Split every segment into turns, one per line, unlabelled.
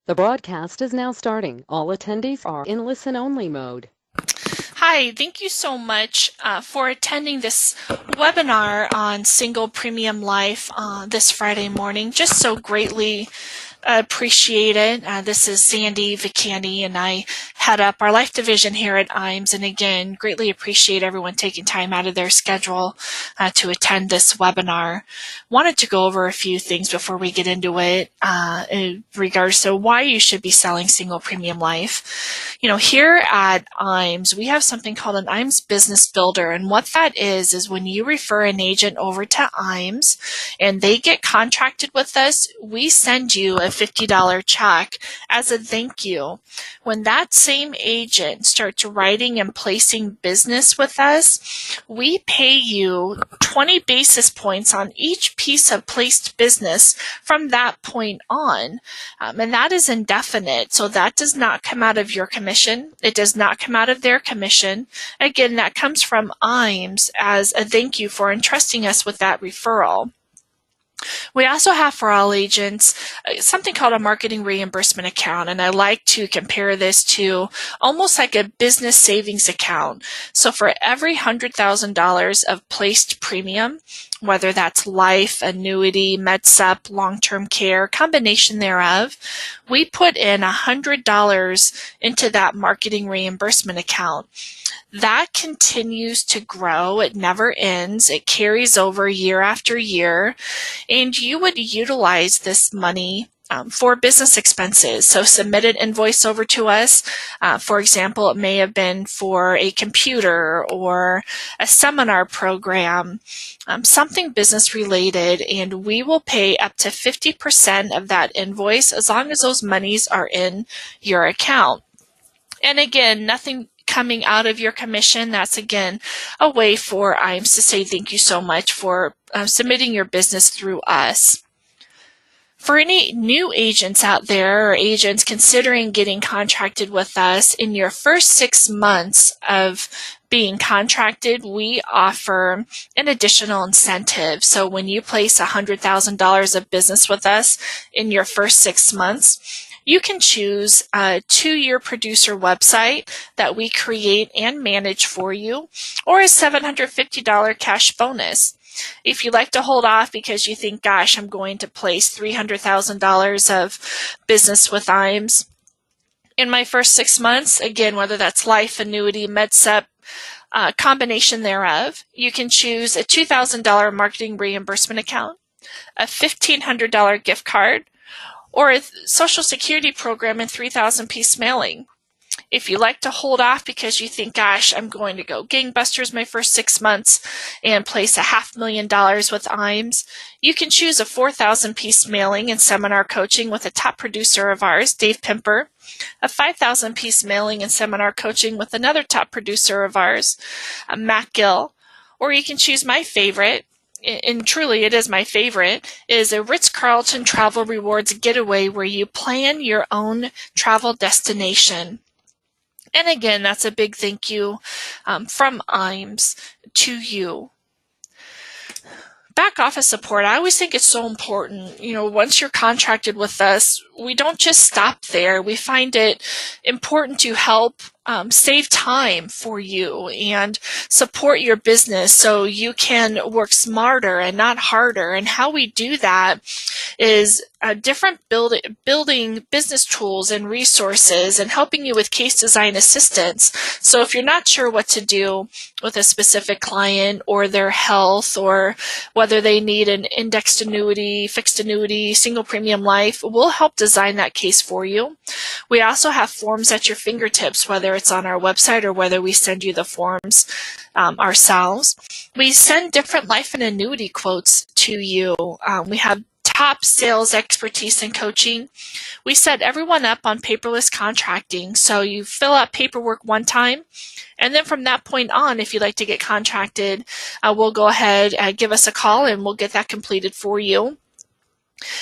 The broadcast is now starting. All attendees are in listen-only mode.
Hi, thank you so much for attending this webinar on single premium life this Friday morning. Just so greatly appreciate it. This is Sandy Vicani, and I head up our life division here at IAMS. And again, greatly appreciate everyone taking time out of their schedule to attend this webinar. Wanted to go over a few things before we get into it in regards to why you should be selling single premium life. You know, here at IAMS, we have something called an IAMS Business Builder. And what that is when you refer an agent over to IAMS and they get contracted with us, we send you a $50 check as a thank you. When that same agent starts writing and placing business with us, we pay you 20 basis points on each piece of placed business from that point on. And that is indefinite, so that does not come out of your commission. It does not come out of their commission. Again, that comes from IAMS as a thank you for entrusting us with that referral. We also have for all agents something called a marketing reimbursement account, and I like to compare this to almost like a business savings account. So for every $100,000 of placed premium, whether that's life, annuity, MedSup, long-term care, combination thereof, we put in $100 into that marketing reimbursement account. That continues to grow. It never ends. It carries over year after year. And you would utilize this money for business expenses. So submit an invoice over to us. For example, it may have been for a computer or a seminar program, something business related, and we will pay up to 50% of that invoice as long as those monies are in your account. And again, nothing coming out of your commission. That's again a way for IAMS to say thank you so much for submitting your business through us. For any new agents out there or agents considering getting contracted with us, in your first 6 months of being contracted, we offer an additional incentive. So when you place $100,000 of business with us in your first 6 months, you can choose a 2-year producer website that we create and manage for you, or a $750 cash bonus. If you'd like to hold off because you think, gosh, I'm going to place $300,000 of business with IAMS in my first 6 months, again, whether that's life, annuity, MedSup, combination thereof, you can choose a $2,000 marketing reimbursement account, a $1,500 gift card, or a Social Security program and 3,000-piece mailing. If you like to hold off because you think, gosh, I'm going to go gangbusters my first 6 months and place $500,000 with IAMS, you can choose a 4,000-piece mailing and seminar coaching with a top producer of ours, Dave Pimper, a 5,000-piece mailing and seminar coaching with another top producer of ours, Matt Gill, or you can choose my favorite, and truly it is my favorite, is a Ritz-Carlton Travel Rewards Getaway where you plan your own travel destination. And again, that's a big thank you from IAMS to you. Back office support, I always think it's so important. You know, once you're contracted with us, we don't just stop there. We find it important to help save time for you and support your business so you can work smarter and not harder. And how we do that is different building business tools and resources and helping you with case design assistance. So if you're not sure what to do with a specific client or their health, or whether they need an indexed annuity, fixed annuity, single premium life, we'll help design that case for you. We also have forms at your fingertips, whether it's on our website or whether we send you the forms ourselves. We send different life and annuity quotes to you. We have top sales expertise and coaching. We set everyone up on paperless contracting. So you fill out paperwork one time, and then from that point on, if you'd like to get contracted, we'll go ahead and give us a call and we'll get that completed for you.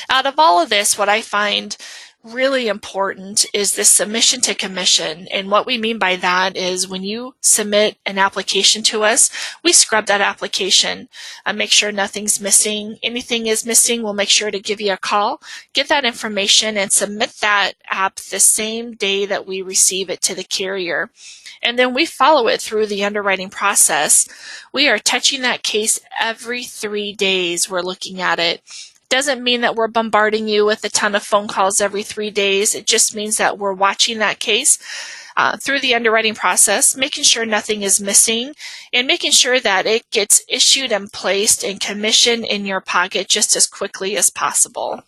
Out of all of this, what I find really important is this submission to commission. And what we mean by that is when you submit an application to us, we scrub that application, make sure nothing's missing. Anything is missing, we'll make sure to give you a call, get that information, and submit that app the same day that we receive it to the carrier. And then we follow it through the underwriting process. We are touching that case every 3 days. We're looking at it. Doesn't mean that we're bombarding you with a ton of phone calls every 3 days. It just means that we're watching that case through the underwriting process, making sure nothing is missing, and making sure that it gets issued and placed and commissioned in your pocket just as quickly as possible.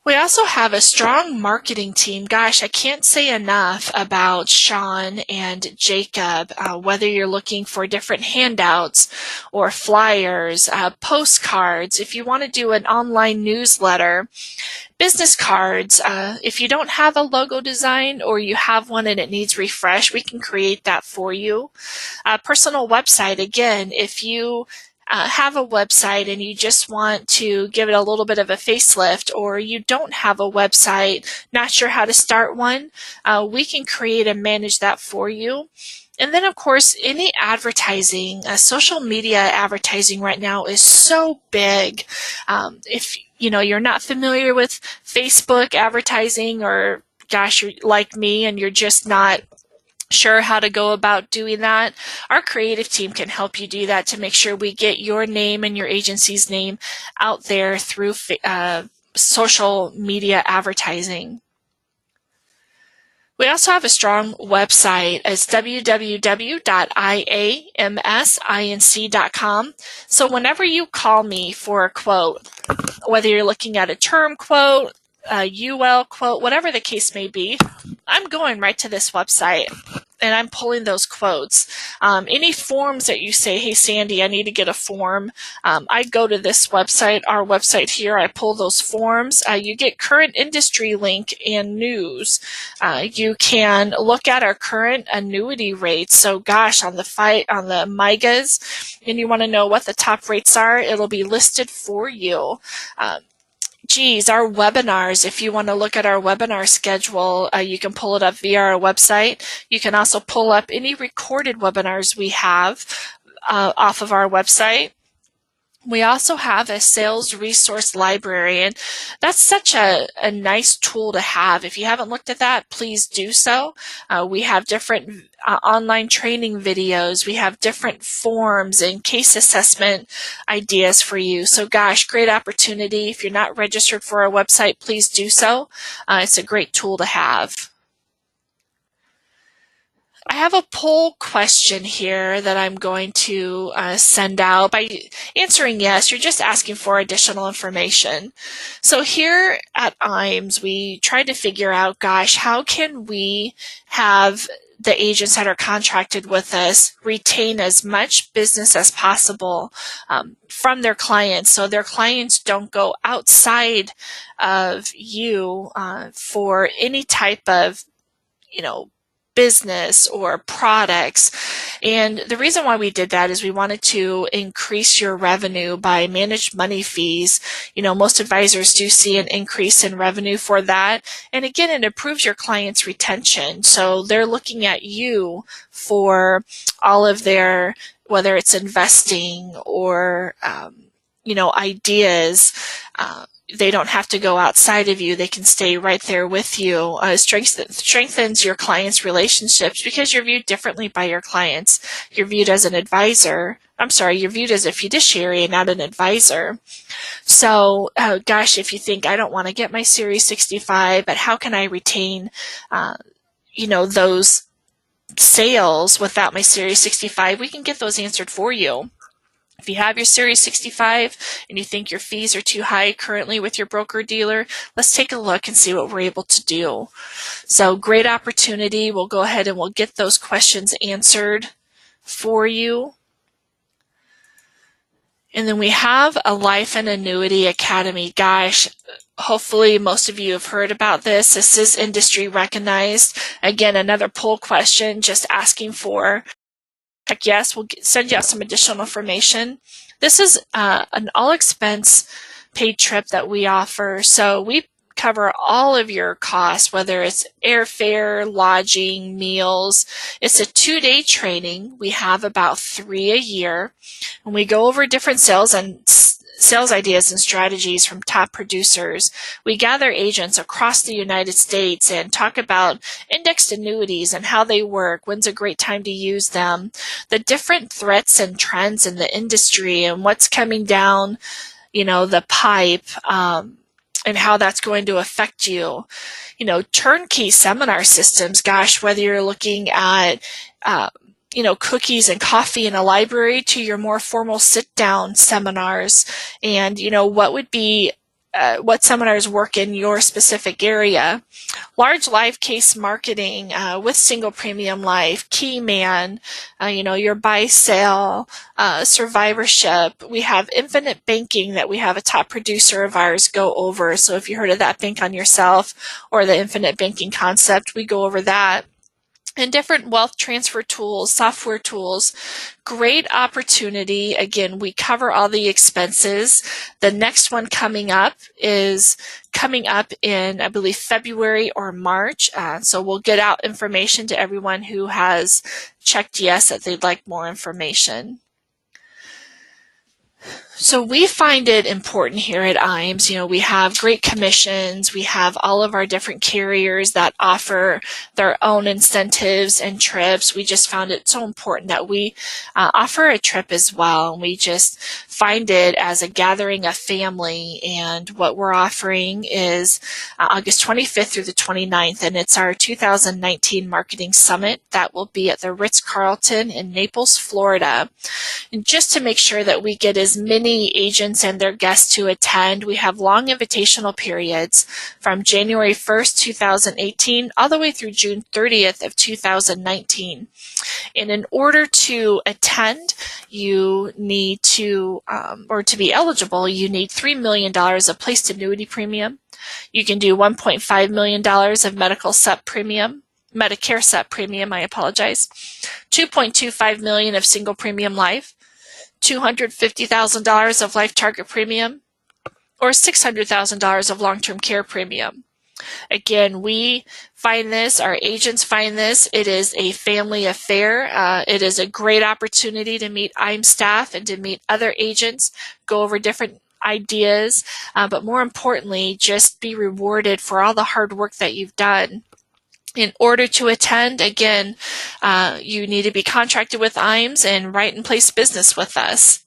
We also have a strong marketing team. Gosh, I can't say enough about Sean and Jacob, whether you're looking for different handouts or flyers, postcards, if you want to do an online newsletter, business cards. If you don't have a logo design or you have one and it needs refresh, we can create that for you. Personal website, again, if you have a website and you just want to give it a little bit of a facelift, or you don't have a website, not sure how to start one, we can create and manage that for you. And then, of course, any advertising, social media advertising right now is so big. If you're not familiar with Facebook advertising, or gosh, you're like me and you're just not sure how to go about doing that, our creative team can help you do that to make sure we get your name and your agency's name out there through social media advertising. We also have a strong website. It's www.iamsinc.com. So whenever you call me for a quote, whether you're looking at a term quote, a UL quote, whatever the case may be, I'm going right to this website and I'm pulling those quotes. Any forms that you say, hey, Sandy, I need to get a form, I go to this website, our website here, I pull those forms. You get current industry link and news. You can look at our current annuity rates. So gosh, on the MIGAs, and you want to know what the top rates are, it'll be listed for you. Our webinars, if you want to look at our webinar schedule, you can pull it up via our website. You can also pull up any recorded webinars we have off of our website. We also have a sales resource library, and that's such a nice tool to have. If you haven't looked at that, please do so. We have different online training videos. We have different forms and case assessment ideas for you. So gosh, great opportunity. If you're not registered for our website, please do so. It's a great tool to have. I have a poll question here that I'm going to send out. By answering yes, you're just asking for additional information. So here at IAMS, we tried to figure out, gosh, how can we have the agents that are contracted with us retain as much business as possible from their clients, so their clients don't go outside of you for any type of, business or products. And the reason why we did that is we wanted to increase your revenue by managed money fees. Most advisors do see an increase in revenue for that. And again, it improves your clients' retention. So they're looking at you for all of their, whether it's investing or, ideas. They don't have to go outside of you. They can stay right there with you. Strengthens your clients' relationships because you're viewed differently by your clients. You're viewed as an advisor. You're viewed as a fiduciary and not an advisor. So, gosh, if you think, I don't want to get my Series 65, but how can I retain, those sales without my Series 65? We can get those answered for you. If you have your Series 65 and you think your fees are too high currently with your broker-dealer, let's take a look and see what we're able to do. So great opportunity. We'll go ahead and we'll get those questions answered for you. And then we have a Life and Annuity Academy. Gosh, hopefully most of you have heard about this. This is industry recognized. Again, another poll question, just asking for check yes, we'll send you out some additional information. This is an all-expense paid trip that we offer. So we cover all of your costs, whether it's airfare, lodging, meals. It's a 2-day training. We have about 3 a year, and we go over different sales ideas and strategies from top producers. We gather agents across the United States and talk about indexed annuities and how they work, when's a great time to use them, the different threats and trends in the industry and what's coming down, the pipe, and how that's going to affect you. Turnkey seminar systems, gosh, whether you're looking at, cookies and coffee in a library to your more formal sit-down seminars, and, what seminars work in your specific area. Large live case marketing with single premium life, key man, your buy sale, survivorship. We have infinite banking that we have a top producer of ours go over. So if you heard of that, Bank on Yourself, or the infinite banking concept, we go over that. And different wealth transfer tools, software tools. Great opportunity. Again, we cover all the expenses. The next one coming up is in, I believe, February or March. So we'll get out information to everyone who has checked yes that they'd like more information. So we find it important here at IAMS. We have great commissions. We have all of our different carriers that offer their own incentives and trips. We just found it so important that we offer a trip as well. And we just find it as a gathering of family. And what we're offering is August 25th through the 29th. And it's our 2019 Marketing Summit that will be at the Ritz-Carlton in Naples, Florida. And just to make sure that we get as many agents and their guests to attend, we have long invitational periods from January 1st, 2018, all the way through June 30th of 2019. And in order to attend, you need to, or to be eligible, you need $3 million of placed annuity premium. You can do $1.5 million of Medicare SEP premium, $2.25 million of single premium life, $250,000 of life target premium, or $600,000 of long-term care premium. Again, we find this, our agents find this, it is a family affair. It is a great opportunity to meet IAMS staff and to meet other agents, go over different ideas, but more importantly, just be rewarded for all the hard work that you've done. In order to attend, again, you need to be contracted with IAMS and write and place business with us.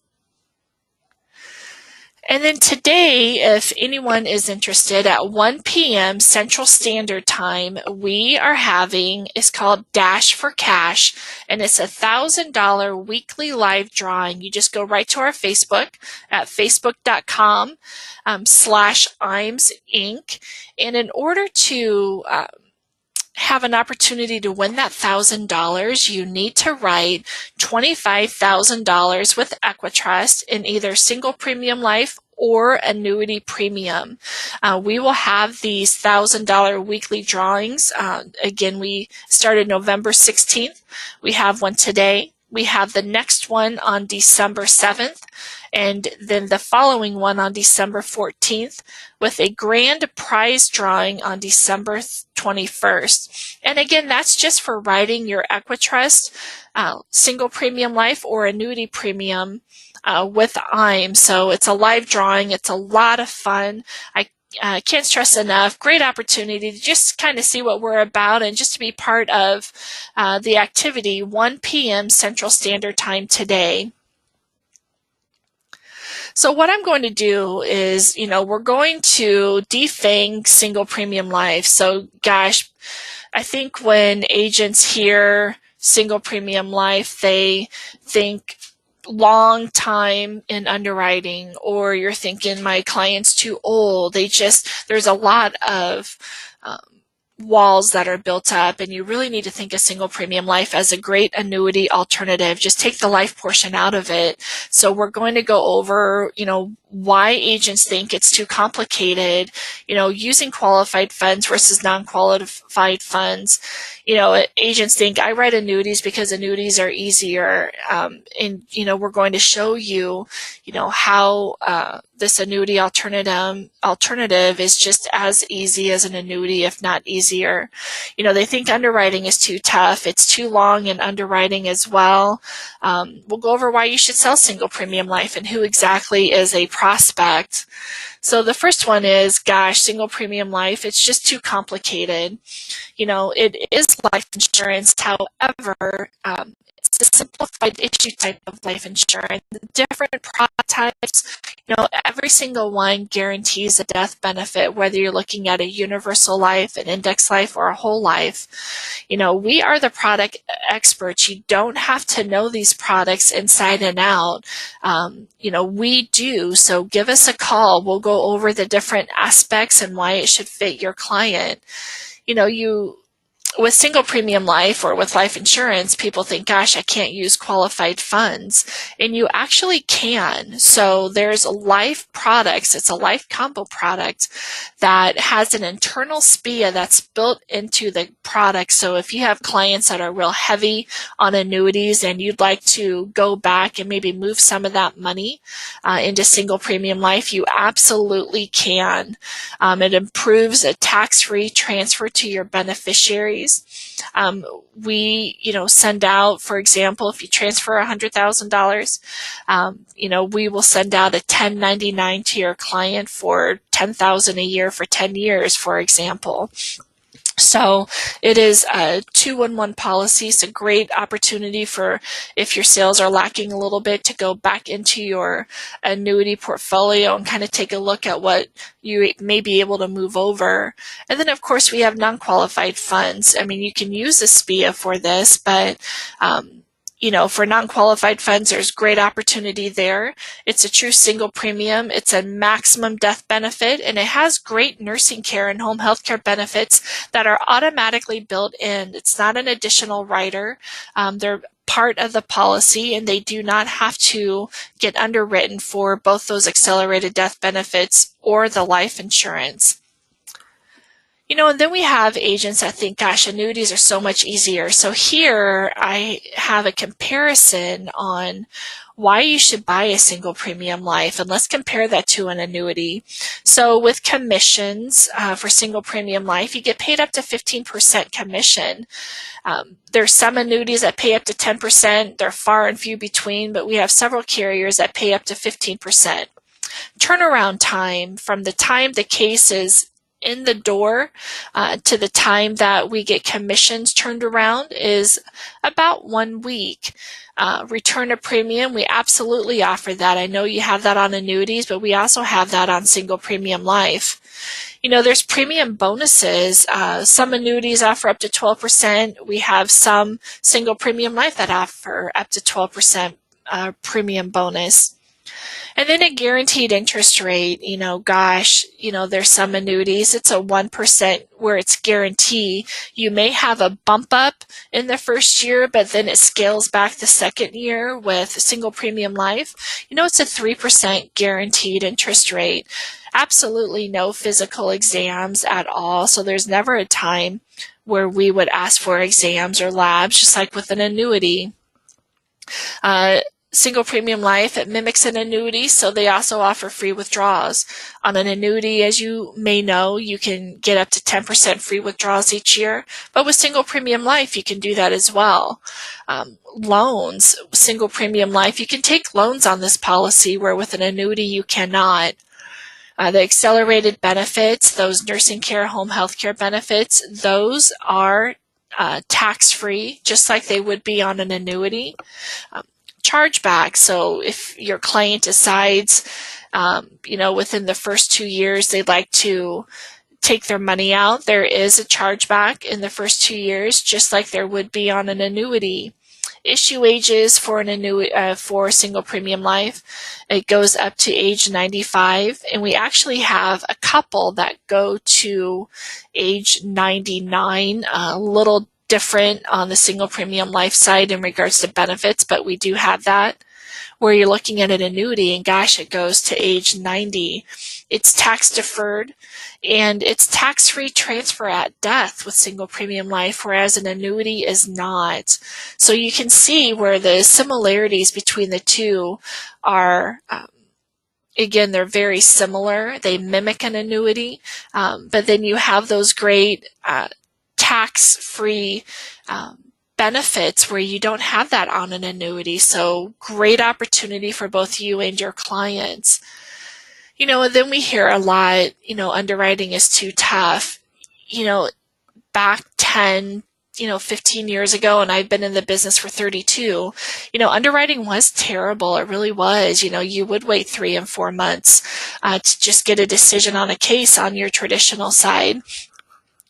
And then today, if anyone is interested, at 1 p.m. Central Standard Time, we are having, it's called Dash for Cash, and it's $1,000 weekly live drawing. You just go right to our Facebook at facebook.com/IAMS Inc. And in order to have an opportunity to win that $1,000, you need to write $25,000 with Equitrust in either single premium life or annuity premium. We will have these $1,000 weekly drawings. Again, we started November 16th. We have one today. We have the next one on December 7th, and then the following one on December 14th, with a grand prize drawing on December 21st. And again, that's just for writing your Equitrust single premium life or annuity premium with IAMS. So it's a live drawing. It's a lot of fun. I can't stress enough, great opportunity to just kind of see what we're about and just to be part of the activity, 1 p.m. Central Standard Time today. So what I'm going to do is, we're going to defang single premium life. So gosh, I think when agents hear single premium life, they think long time in underwriting, or you're thinking my client's too old. There's a lot of walls that are built up, and you really need to think of single premium life as a great annuity alternative. Just take the life portion out of it. So we're going to go over, why agents think it's too complicated, using qualified funds versus non-qualified funds. Agents think I write annuities because annuities are easier. And we're going to show you, how this annuity alternative is just as easy as an annuity, if not easier. They think underwriting is too tough. It's too long in underwriting as well. We'll go over why you should sell single premium life and who exactly is a prospect. So the first one is, gosh, single premium life, it's just too complicated. It is life insurance. However, it's a simplified issue type of life insurance. The different product types, every single one guarantees a death benefit, whether you're looking at a universal life, an index life, or a whole life. We are the product experts. You don't have to know these products inside and out. We do. So give us a call. We'll go over the different aspects and why it should fit your client. With single premium life or with life insurance, people think, gosh, I can't use qualified funds. And you actually can. So there's life products. It's a life combo product that has an internal SPIA that's built into the product. So if you have clients that are real heavy on annuities and you'd like to go back and maybe move some of that money into single premium life, you absolutely can. It improves a tax-free transfer to your beneficiaries. We, send out, for example, if you transfer $100,000, we will send out a 1099 to your client for $10,000 a year for 10 years, for example. So it is a 2-in-1 policy. It's a great opportunity for, if your sales are lacking a little bit, to go back into your annuity portfolio and kind of take a look at what you may be able to move over. And then, of course, we have non-qualified funds. I mean, you can use a SPIA for this, but for non-qualified funds, there's great opportunity there. It's a true single premium. It's a maximum death benefit, and it has great nursing care and home health care benefits that are automatically built in. It's not an additional rider. They're part of the policy, and they do not have to get underwritten for both those accelerated death benefits or the life insurance. And then we have agents that think, gosh, annuities are so much easier. So here I have a comparison on why you should buy a single premium life, and let's compare that to an annuity. So with commissions for single premium life, you get paid up to 15% commission. There's some annuities that pay up to 10%. They're far and few between, but we have several carriers that pay up to 15%. Turnaround time from the time the case is in the door to the time that we get commissions turned around is about 1 week. Return of premium, we absolutely offer that. I know you have that on annuities, but we also have that on single premium life. There's premium bonuses. Some annuities offer up to 12%. We have some single premium life that offer up to 12% premium bonus. And then a guaranteed interest rate, there's some annuities, it's a 1% where it's guaranteed. You may have a bump up in the first year, but then it scales back the second year with single premium life. It's a 3% guaranteed interest rate. Absolutely no physical exams at all. So there's never a time where we would ask for exams or labs, just like with an annuity. Single premium life, it mimics an annuity, so they also offer free withdrawals. On an annuity, as you may know, you can get up to 10% free withdrawals each year, but with single premium life, you can do that as well. Loans, single premium life, you can take loans on this policy, where with an annuity, you cannot. The accelerated benefits, those nursing care, home health care benefits, those are tax-free, just like they would be on an annuity. Chargeback. So if your client decides, within the first 2 years they'd like to take their money out, there is a chargeback in the first 2 years, just like there would be on an annuity. issue ages for an annuity for single premium life, it goes up to age 95, and we actually have a couple that go to age 99. A little different on the single premium life side in regards to benefits, but we do have that, where you're looking at an annuity and gosh, it goes to age 90. It's tax deferred and it's tax-free transfer at death with single premium life, whereas an annuity is not. So you can see where the similarities between the two are, again, they're very similar. They mimic an annuity, but then you have those great tax-free benefits where you don't have that on an annuity. So great opportunity for both you and your clients. And then we hear a lot, underwriting is too tough. Back 10, 15 years ago, and I've been in the business for 32, underwriting was terrible. It really was. You would wait 3 and 4 months to just get a decision on a case on your traditional side.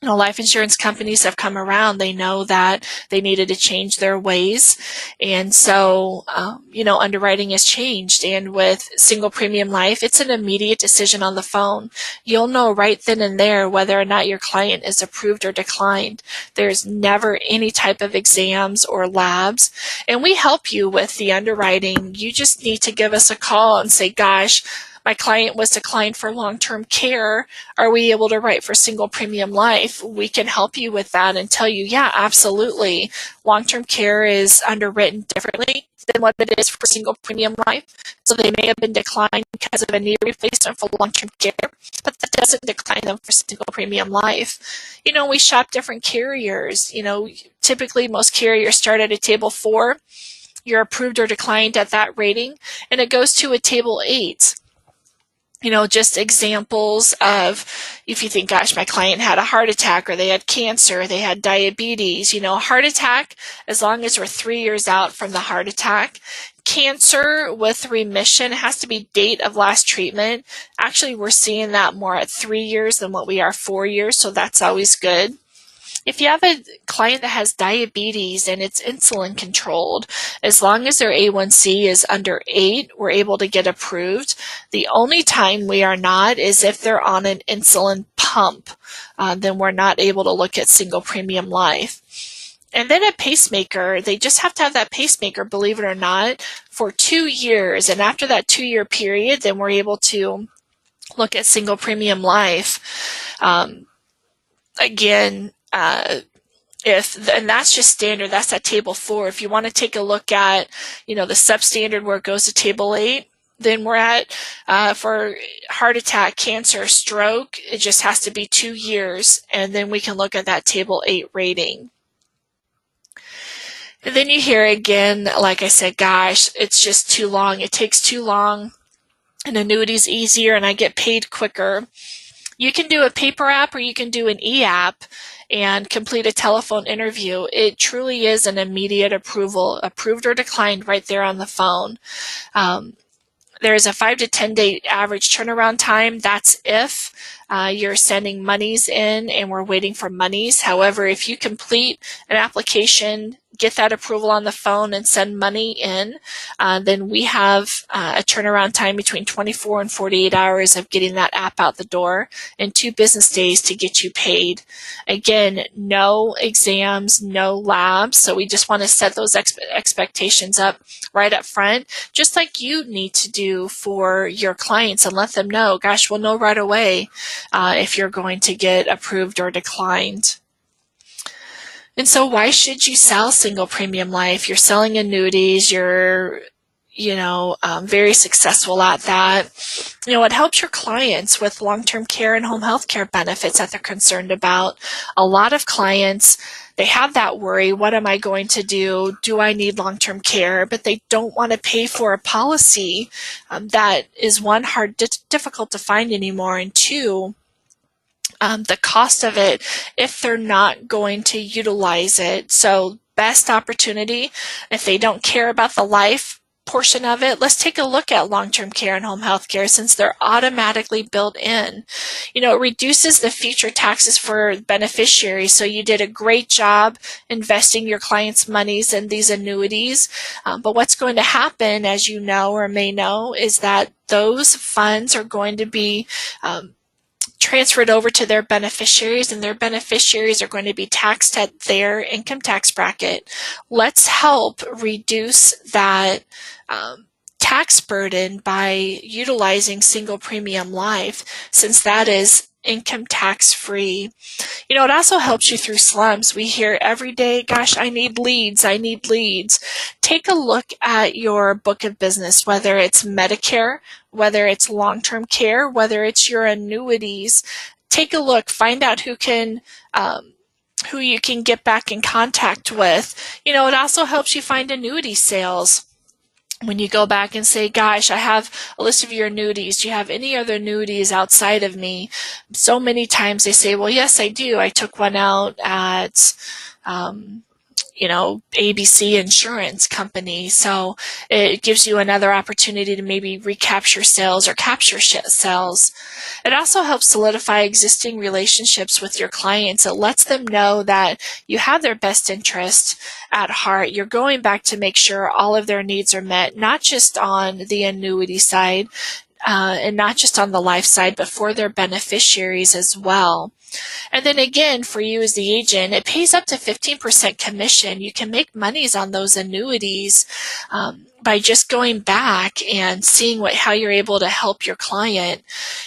Life insurance companies have come around. They know that they needed to change their ways. And so, underwriting has changed. And with single premium life, it's an immediate decision on the phone. You'll know right then and there whether or not your client is approved or declined. There's never any type of exams or labs. And we help you with the underwriting. You just need to give us a call and say, gosh, my client was declined for long-term care. Are we able to write for single premium life? We can help you with that and tell you, yeah, absolutely. Long-term care is underwritten differently than what it is for single premium life. So they may have been declined because of a knee replacement for long-term care, but that doesn't decline them for single premium life. We shop different carriers. Typically most carriers start at a table 4. You're approved or declined at that rating, and it goes to a table 8. Just examples of, if you think, gosh, my client had a heart attack or they had cancer, they had diabetes, heart attack, as long as we're 3 years out from the heart attack. Cancer with remission has to be date of last treatment. Actually, we're seeing that more at 3 years than what we are 4 years, so that's always good. If you have a client that has diabetes and it's insulin controlled, as long as their A1C is under 8, we're able to get approved. The only time we are not is if they're on an insulin pump. Then we're not able to look at single premium life. And then a pacemaker, they just have to have that pacemaker, believe it or not, for 2 years. And after that 2-year period, then we're able to look at single premium life. Again, and that's just standard. That's at table 4. If you want to take a look at, the substandard where it goes to table 8, then we're at, for heart attack, cancer, stroke, it just has to be 2 years, and then we can look at that table 8 rating. And then you hear again, like I said, gosh, it's just too long. It takes too long. An annuity's easier and I get paid quicker. You can do a paper app or you can do an e-app and complete a telephone interview. It truly is an immediate approval, approved or declined right there on the phone. There is a 5 to 10 day average turnaround time. That's if you're sending monies in and we're waiting for monies. However, if you complete an application, get that approval on the phone and send money in, then we have a turnaround time between 24 and 48 hours of getting that app out the door and 2 business days to get you paid. Again, no exams, no labs. So we just want to set those expectations up right up front, just like you need to do for your clients, and let them know, gosh, we'll know right away if you're going to get approved or declined. And so why should you sell single premium life? You're selling annuities, you're, very successful at that. It helps your clients with long-term care and home health care benefits that they're concerned about. A lot of clients, they have that worry, what am I going to do? Do I need long-term care? But they don't want to pay for a policy that is, 1, difficult to find anymore, and 2, the cost of it if they're not going to utilize it. So best opportunity, if they don't care about the life, portion of it, let's take a look at long-term care and home health care since they're automatically built in. It reduces the future taxes for beneficiaries. So you did a great job investing your clients' monies in these annuities. But what's going to happen, as you know or may know, is that those funds are going to be transferred over to their beneficiaries, and their beneficiaries are going to be taxed at their income tax bracket. Let's help reduce that tax burden by utilizing single premium life, since that is income tax free. It also helps you through slumps. We hear every day, gosh, I need leads. Take a look at your book of business, whether it's Medicare, whether it's long-term care, whether it's your annuities. Take a look, find out who you can get back in contact with. It also helps you find annuity sales. When you go back and say, gosh, I have a list of your annuities. Do you have any other annuities outside of me? So many times they say, well, yes, I do. I took one out at, ABC Insurance Company. So it gives you another opportunity to maybe recapture sales or capture sales. It also helps solidify existing relationships with your clients. It lets them know that you have their best interest at heart. You're going back to make sure all of their needs are met, not just on the annuity side, and not just on the life side, but for their beneficiaries as well. And then again, for you as the agent, it pays up to 15% commission. You can make monies on those annuities by just going back and seeing how you're able to help your client.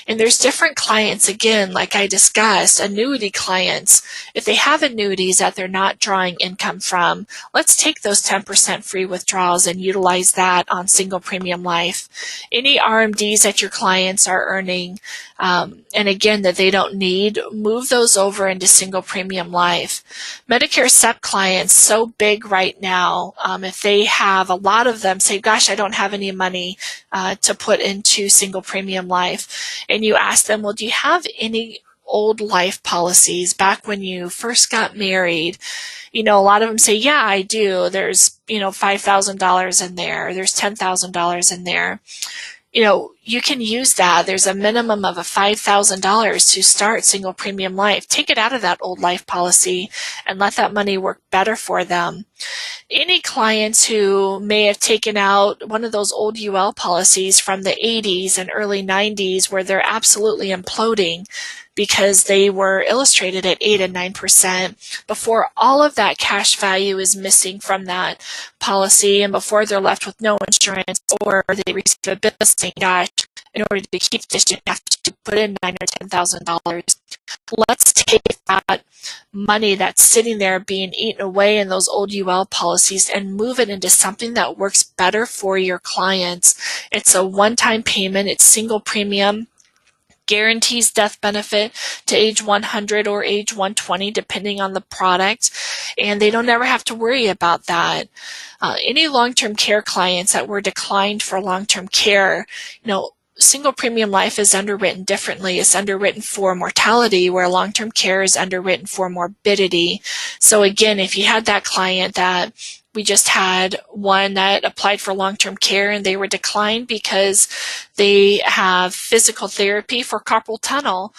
And there's different clients, again, like I discussed, annuity clients. If they have annuities that they're not drawing income from, let's take those 10% free withdrawals and utilize that on single premium life. Any RMDs that your clients are earning, and again, that they don't need, move those over into single premium life. Medicare SEP clients, so big right now, if they have a lot of them say, gosh, I don't have any money to put into single premium life. And you ask them, well, do you have any old life policies back when you first got married? A lot of them say, yeah, I do. There's, $5,000 in there. There's $10,000 in there. You can use that. There's a minimum of $5,000 to start single premium life. Take it out of that old life policy and let that money work better for them. Any clients who may have taken out one of those old UL policies from the 80s and early 90s where they're absolutely imploding because they were illustrated at 8 and 9% before all of that cash value is missing from that policy, and before they're left with no insurance, or they receive a bill saying, gosh, in order to keep this, you have to put in $9,000 or $10,000. Let's take that money that's sitting there being eaten away in those old UL policies and move it into something that works better for your clients. It's a one-time payment. It's single premium. Guarantees death benefit to age 100 or age 120, depending on the product, and they don't ever have to worry about that. Any long-term care clients that were declined for long-term care, single premium life is underwritten differently. It's underwritten for mortality, where long-term care is underwritten for morbidity. So again, if you had that client that we just had one that applied for long-term care and they were declined because they have physical therapy for carpal tunnel.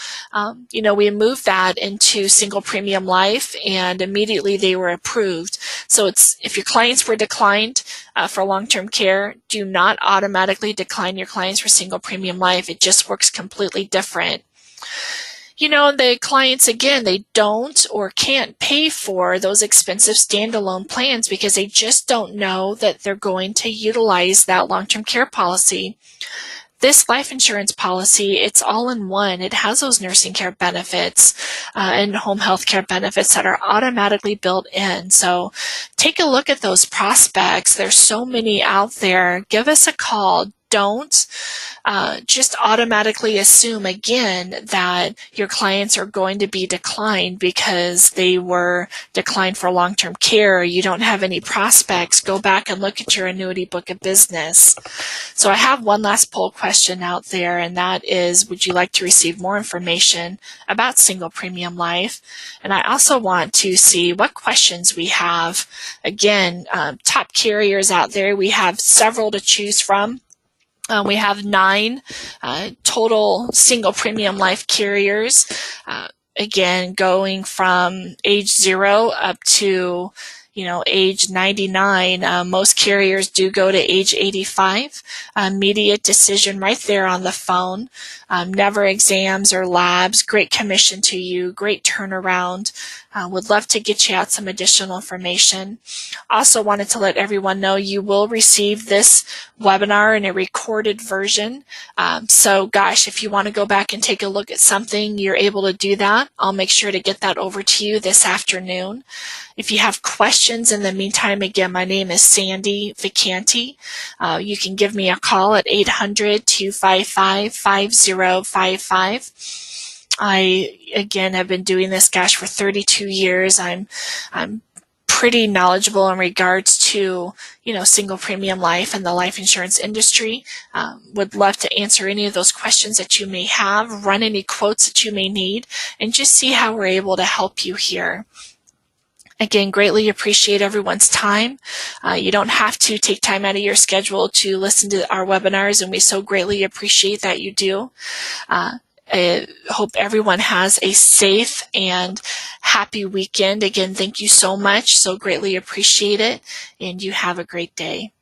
We moved that into single premium life and immediately they were approved. So if your clients were declined for long-term care, do not automatically decline your clients for single premium life. It just works completely different. The clients, again, they don't or can't pay for those expensive standalone plans because they just don't know that they're going to utilize that long-term care policy. This life insurance policy, it's all in one. It has those nursing care benefits and home health care benefits that are automatically built in. So take a look at those prospects. There's so many out there. Give us a call. don't just automatically assume again that your clients are going to be declined because they were declined for long-term care, or you don't have any prospects. Go back and look at your annuity book of business. So I have one last poll question out there, and that is, would you like to receive more information about single premium life? And I also want to see what questions we have. Again, top carriers out there, we have several to choose from. We have 9 total single premium life carriers, again, going from age 0 up to age 99. Most carriers do go to age 85. Immediate decision right there on the phone. Never exams or labs. Great commission to you. Great turnaround. Would love to get you out some additional information. Also wanted to let everyone know you will receive this webinar in a recorded version. So gosh, if you want to go back and take a look at something, you're able to do that. I'll make sure to get that over to you this afternoon. If you have questions in the meantime, again, my name is Sandy Vicanti. You can give me a call at 800-255-5055. I, again, have been doing this, gosh, for 32 years. I'm pretty knowledgeable in regards to, single premium life and the life insurance industry. Would love to answer any of those questions that you may have, run any quotes that you may need, and just see how we're able to help you here. Again, greatly appreciate everyone's time. You don't have to take time out of your schedule to listen to our webinars, and we so greatly appreciate that you do. I hope everyone has a safe and happy weekend. Again, thank you so much. So greatly appreciate it, and you have a great day.